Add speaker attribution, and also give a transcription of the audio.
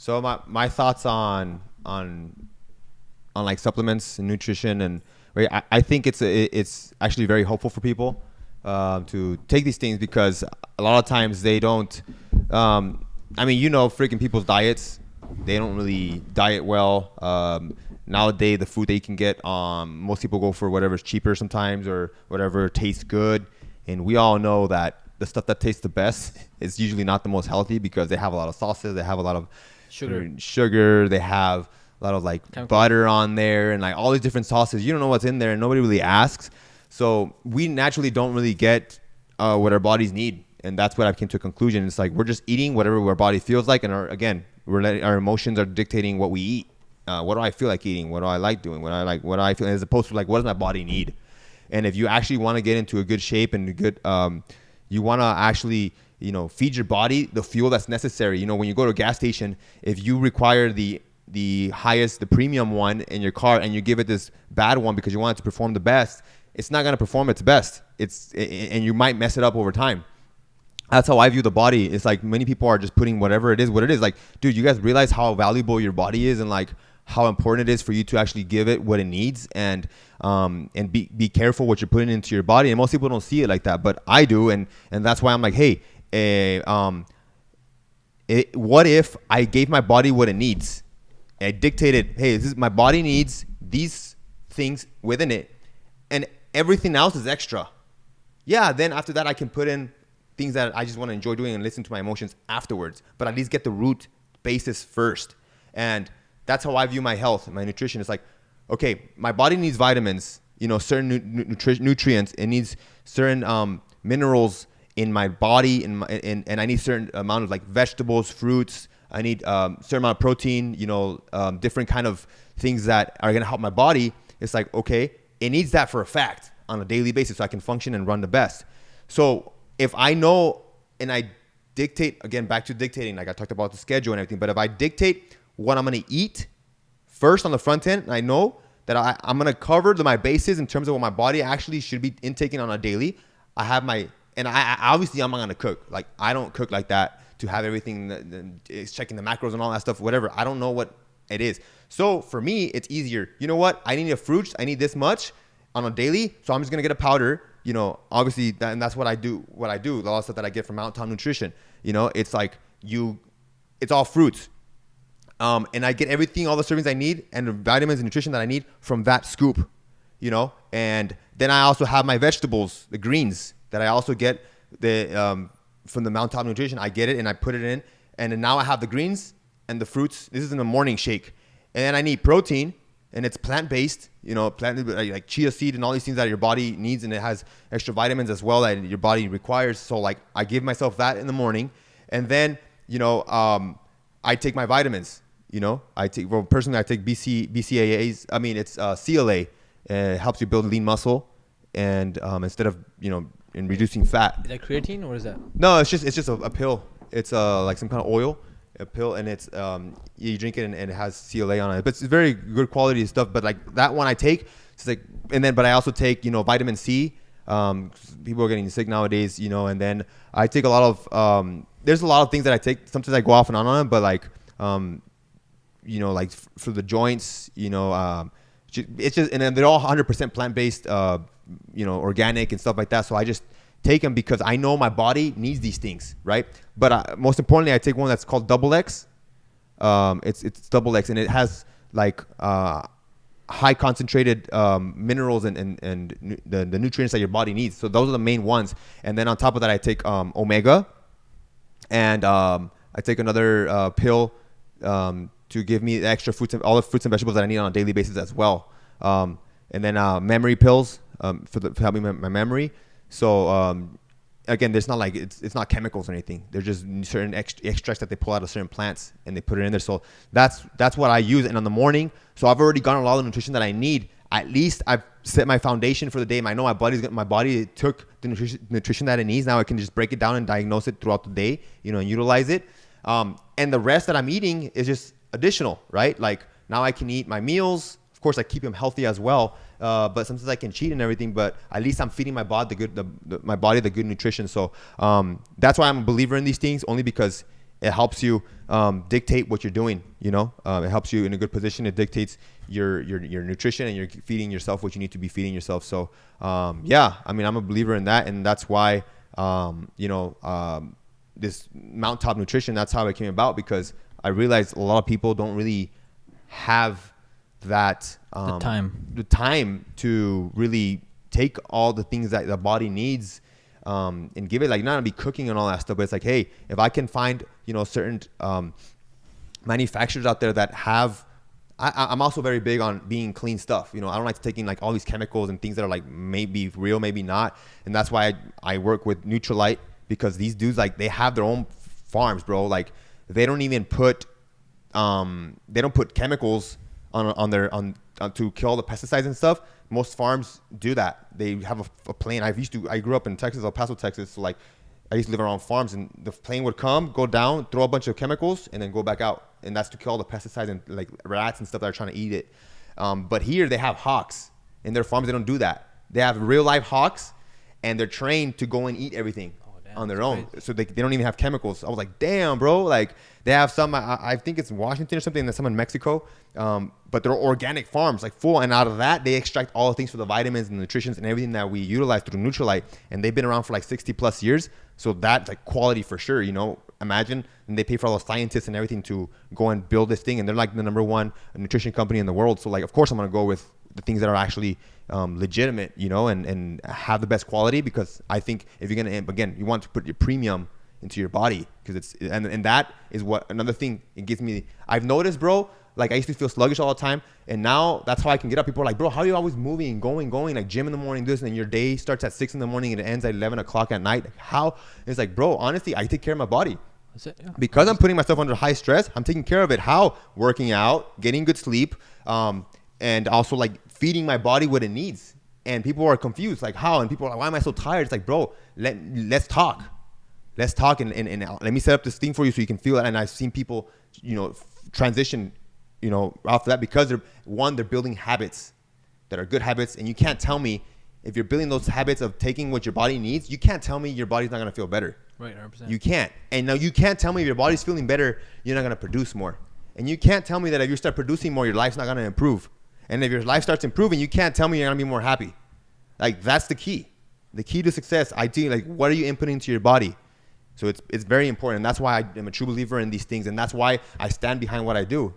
Speaker 1: So my thoughts on like supplements and nutrition and right, I think it's actually very helpful for people to take these things because a lot of times they don't. I mean, freaking people's diets, they don't really diet well. Nowadays, the food they can get, most people go for whatever's cheaper sometimes or whatever tastes good, and we all know that the stuff that tastes the best is usually not the most healthy because they have a lot of sauces, they have a lot of sugar, they have a lot of like butter on there and like all these different sauces. You don't know what's in there and nobody really asks. So we naturally don't really get what our bodies need. And that's what I came to a conclusion. It's like we're just eating whatever our body feels like. And our emotions are dictating what we eat. What do I feel like eating? What do I like doing? What I feel, as opposed to like, what does my body need? And if you actually want to get into a good shape and you want to actually, feed your body the fuel that's necessary. When you go to a gas station, if you require the highest, the premium one in your car and you give it this bad one because you want it to perform the best, it's not going to perform its best. And you might mess it up over time. That's how I view the body. It's like many people are just putting whatever it is, what it is. Like, dude, you guys realize how valuable your body is and like how important it is for you to actually give it what it needs and be careful what you're putting into your body. And most people don't see it like that, but I do. And that's why I'm like, hey, what if I gave my body what it needs? I dictated, hey, my body needs these things within it, and everything else is extra. Yeah, then after that, I can put in things that I just want to enjoy doing and listen to my emotions afterwards. But at least get the root basis first. And that's how I view my health and my nutrition. It's like, okay, my body needs vitamins, certain nutrients. It needs certain minerals in my body, and I need certain amount of like vegetables, fruits. I need certain amount of protein, different kind of things that are going to help my body. It's like, okay, it needs that for a fact on a daily basis so I can function and run the best. So if I know and I dictate, again, back to dictating, like I talked about the schedule and everything, but if I dictate what I'm going to eat first on the front end, and I know that I'm going to cover my bases in terms of what my body actually should be intaking on a daily, I obviously I'm not going to cook. Like, I don't cook like that to have everything, checking the macros and all that stuff, whatever. I don't know what it is. So for me, it's easier. You know what? I need fruits. I need this much on a daily. So I'm just going to get a powder, obviously, and that's what I do. A lot of stuff that I get from Mountain Top Nutrition, it's like it's all fruits. And I get everything, all the servings I need and the vitamins and nutrition that I need from that scoop, and then I also have my vegetables, the greens that I also get from the Mountain Top Nutrition. I get it and I put it in, and then now I have the greens and the fruits. This is in the morning shake. And then I need protein, and it's plant-based, like chia seed and all these things that your body needs, and it has extra vitamins as well that your body requires. So like I give myself that in the morning, and then I take my vitamins. Personally I take BCAAs. I mean, it's CLA. It helps you build lean muscle, and instead of in reducing fat.
Speaker 2: Is that creatine or is that?
Speaker 1: No, it's just a pill. It's like some kind of oil, a pill, and it's you drink it and it has CLA on it. But it's very good quality stuff. But like that one I take, it's like, but I also take vitamin C. People are getting sick nowadays, and then I take a lot of there's a lot of things that I take. Sometimes I go off and on it, but like like for the joints, it's just, and then they're all 100% plant-based, organic and stuff like that. So I just take them because I know my body needs these things, right? But most importantly, I take one that's called Double X. It's Double X, and it has like high concentrated minerals and the nutrients that your body needs. So those are the main ones. And then on top of that, I take Omega, and I take another pill to give me the extra all the fruits and vegetables that I need on a daily basis as well. And then memory pills for helping my memory. So again, there's not like it's not chemicals or anything. They're just certain extracts that they pull out of certain plants and they put it in there. So that's what I use. And in the morning, so I've already gotten a lot of the nutrition that I need. At least I've set my foundation for the day. I know my body took the nutrition that it needs. Now I can just break it down and diagnose it throughout the day, and utilize it. And the rest that I'm eating is just additional, right? Like now I can eat my meals. Of course, I keep them healthy as well. But sometimes I can cheat and everything. But at least I'm feeding my body the good nutrition. So that's why I'm a believer in these things, only because It helps you dictate what you're doing. It helps you in a good position. It dictates your nutrition, and you're feeding yourself what you need to be feeding yourself. So yeah, I mean, I'm a believer in that, and that's why this Mountaintop Nutrition, that's how it came about, because I realized a lot of people don't really have that the time to really take all the things that the body needs and give it, like, not to be cooking and all that stuff, but it's like, hey, if I can find certain manufacturers out there that have, I'm also very big on being clean stuff. I don't like taking like all these chemicals and things that are like maybe real, maybe not. And that's why I work with Nutrilite, because these dudes, like, they have their own farms, bro. Like, they don't even put chemicals on to kill all the pesticides and stuff. Most farms do that. They have a plane. I grew up in Texas, El Paso, Texas. So like, I used to live around farms, and the plane would come, go down, throw a bunch of chemicals, and then go back out. And that's to kill all the pesticides and like rats and stuff that are trying to eat it. But here they have hawks in their farms. They don't do that. They have real live hawks, and they're trained to go and eat everything on their own. Crazy. So they don't even have chemicals. I was like, damn, bro. Like, they have some, I think it's in Washington or something, and some in Mexico. But they're organic farms, like full. And out of that, they extract all the things for the vitamins and nutritions and everything that we utilize through Nutrilite. And they've been around for like 60 plus years. So that's like quality for sure. Imagine, and they pay for all the scientists and everything to go and build this thing. And they're like the number one nutrition company in the world. So like, of course I'm going to go with the things that are actually legitimate, and have the best quality, because I think if you're going to, again, you want to put your premium into your body, because and that is what another thing it gives me. I've noticed, bro, like, I used to feel sluggish all the time, and now that's how I can get up. People are like, bro, how are you always moving, going, like gym in the morning, this, and then your day starts at 6 in the morning and it ends at 11 o'clock at night? Like, how? It's like, bro, honestly, I take care of my body. That's it, yeah. Because I'm putting myself under high stress, I'm taking care of it. How? Working out, getting good sleep, and also like feeding my body what it needs. And people are confused, like, how? And people are like, why am I so tired? It's like, bro, let's talk. Let's talk, and let me set up this thing for you so you can feel it. And I've seen people, transition, after that, because they're building habits that are good habits. And you can't tell me, if you're building those habits of taking what your body needs, you can't tell me your body's not going to feel better.
Speaker 2: Right, 100%.
Speaker 1: You can't. And now you can't tell me if your body's feeling better, you're not going to produce more. And you can't tell me that if you start producing more, your life's not going to improve. And if your life starts improving, you can't tell me you're going to be more happy. Like, that's the key. The key to success, I think, like, what are you inputting into your body? So it's very important. And that's why I am a true believer in these things. And that's why I stand behind what I do.